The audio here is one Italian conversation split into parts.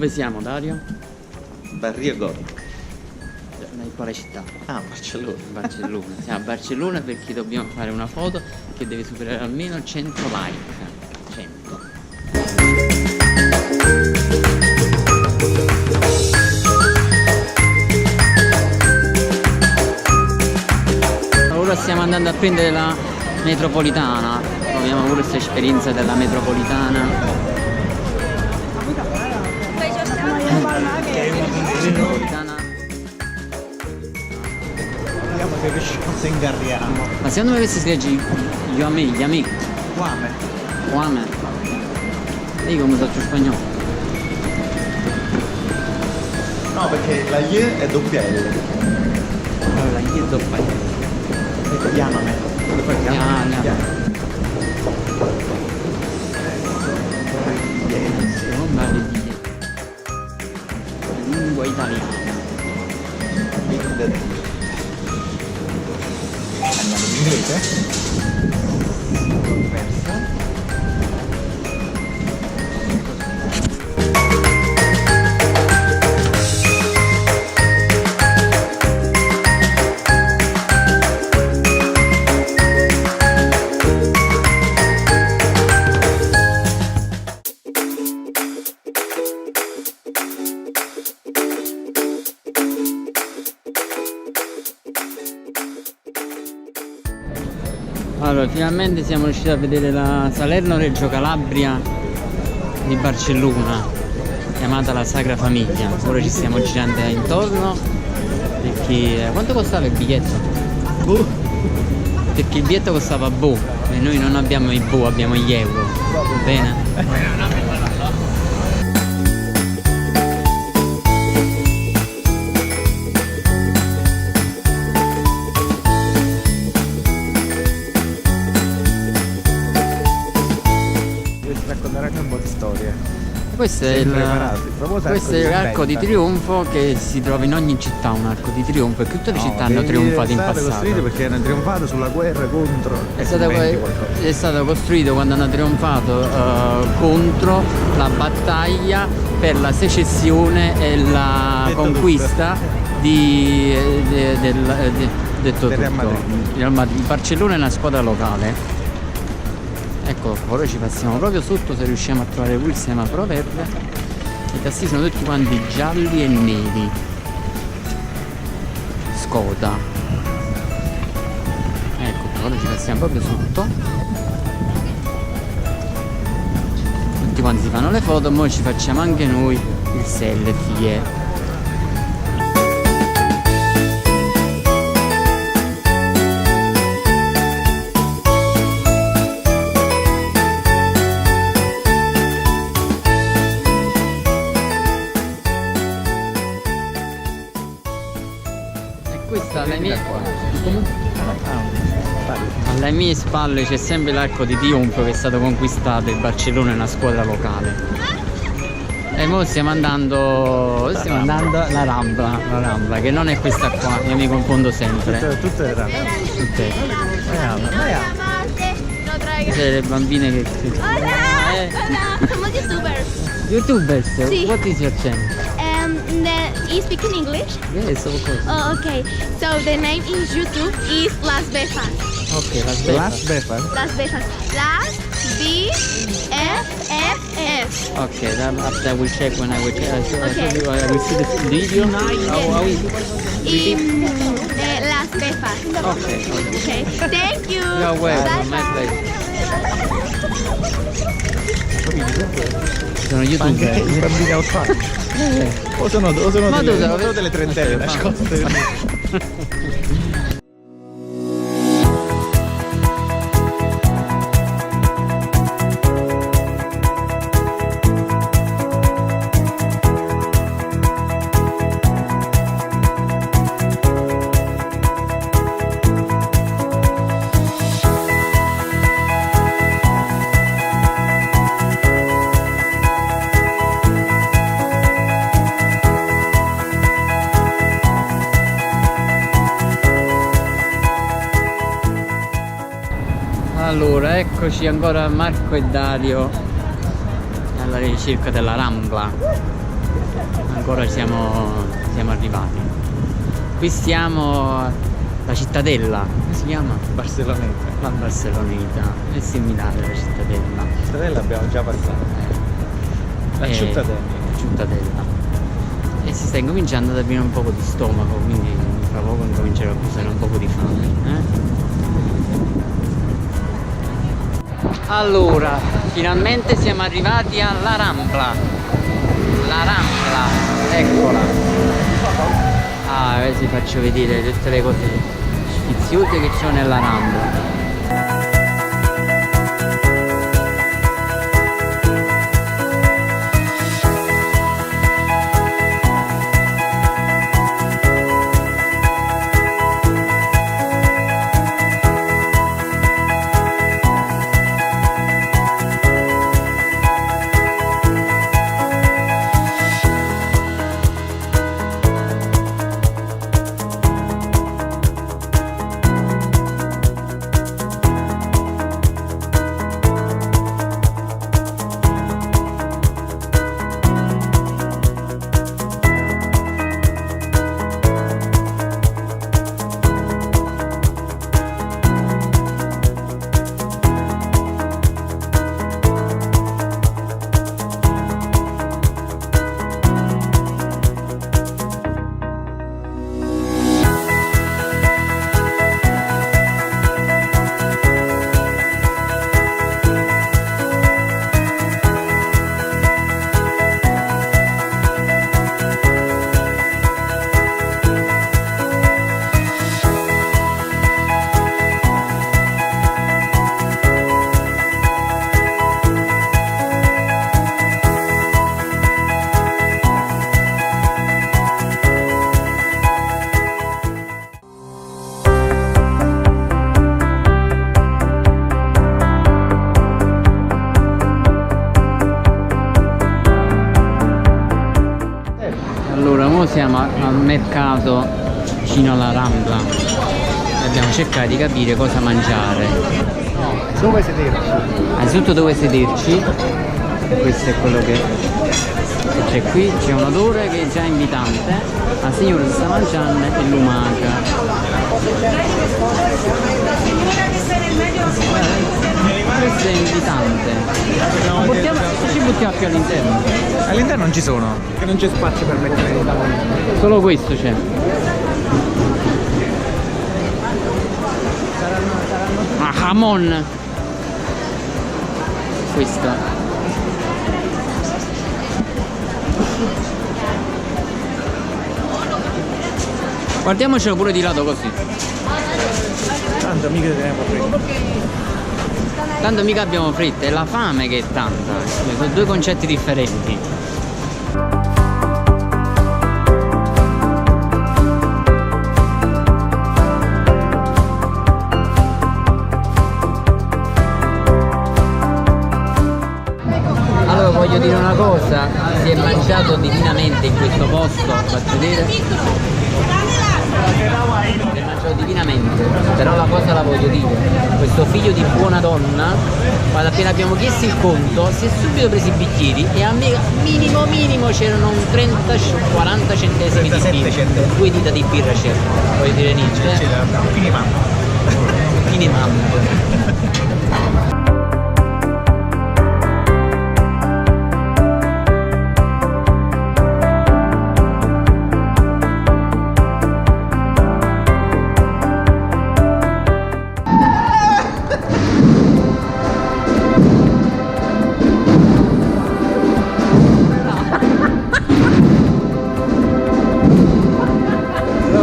Dove siamo, Dario? Barrio. In quale città? Ah, Barcellona. Barcellona. Siamo a Barcellona perché dobbiamo fare una foto che deve superare almeno 100 like. 100. Ora stiamo andando a prendere la metropolitana. Proviamo pure questa esperienza della metropolitana. Vediamo che riusciamo se ingarriamo. Ma secondo me questo si legge Yami. Guame. Vedi come so spagnolo? No, perché la Y è doppia L. Allora, Y è doppia L. Chiamami. Chiamami. Lingua italiana. Andiamo in inglese? Allora, finalmente siamo riusciti a vedere la Salerno-Reggio Calabria di Barcellona, chiamata la Sacra Famiglia. Ora ci stiamo girando intorno perché... quanto costava il biglietto? Perché il biglietto costava boh e noi non abbiamo i boh, abbiamo gli euro. Va bene? Questo è l'arco di trionfo che si trova in ogni città, un arco di trionfo, e tutte le città hanno trionfato in passato. Perché hanno trionfato sulla guerra contro. È stato costruito quando hanno trionfato contro la battaglia per la secessione e la conquista del Real Madrid. Barcellona è una squadra locale. Ecco, ora ci passiamo proprio sotto se riusciamo a trovare pure il semaforo verde. I tasti sono tutti quanti gialli e neri. Skoda. Ecco, ora ci passiamo proprio sotto. Tutti quanti si fanno le foto, ora ci facciamo anche noi il selfie. Questa alle mie spalle c'è sempre l'arco di trionfo che è stato conquistato. Il Barcellona è una squadra locale. E ora stiamo andando alla Rambla, che non è questa qua, io mi confondo sempre. Tutte le Ramble. Tutte. C'è le bambine che... Siamo youtubers. YouTubers? Sì. What is your channel? You speak in English? Yes, of course. Oh, okay. So the name in YouTube is Las Befas. Ok, Las Befas. Las Befas. Las B-F-F-S. Okay, then after I will check when I will check. Okay. I will see the video. How is it? Las Befas. Okay. Okay. Thank you. You're welcome. My Bye. pleasure. Sono youtuber. I bambini autatici. O sono delle trentelle nascoste. Allora, eccoci ancora Marco e Dario alla ricerca della Rambla. ancora siamo arrivati. Qui stiamo la cittadella, come si chiama? Barceloneta. La Barceloneta, è similare alla cittadella. Cittadella abbiamo già passato. La cittadella. E si sta incominciando ad avere un po' di stomaco, quindi fra poco incomincerò a accusare un po' di fame. Allora, finalmente siamo arrivati alla Rambla. La Rambla, eccola. Ah, adesso vi faccio vedere tutte le cose sfiziose che c'ho nella Rambla. Allora, ora siamo al mercato vicino alla Rambla e abbiamo cercato di capire cosa mangiare. Dove sederci? Innanzitutto dove sederci, questo è quello che c'è qui, c'è un odore che è già invitante, la signora si sta mangiando e lumaca. Questo è invitante. Ci buttiamo più all'interno. All'interno non ci sono, che non c'è spazio per mettere i tavolini. Solo questo c'è. Ah, jamon. Questo. Guardiamocelo pure di lato così. Tanto mica teniamo freddo. Tanto mica abbiamo fretta, è la fame che è tanta. Sono due concetti differenti. Allora voglio dire una cosa, si è mangiato divinamente in questo posto, faccio vedere. Si è mangiato divinamente, però la cosa la voglio dire, questo figlio di buona donna, quando appena abbiamo chiesto il conto, si è subito preso i bicchieri e a me minimo c'erano un 30-40 centesimi di birra, 2 dita di birra c'erano, voglio dire niente. Finimam.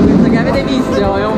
Penso che avete visto, è un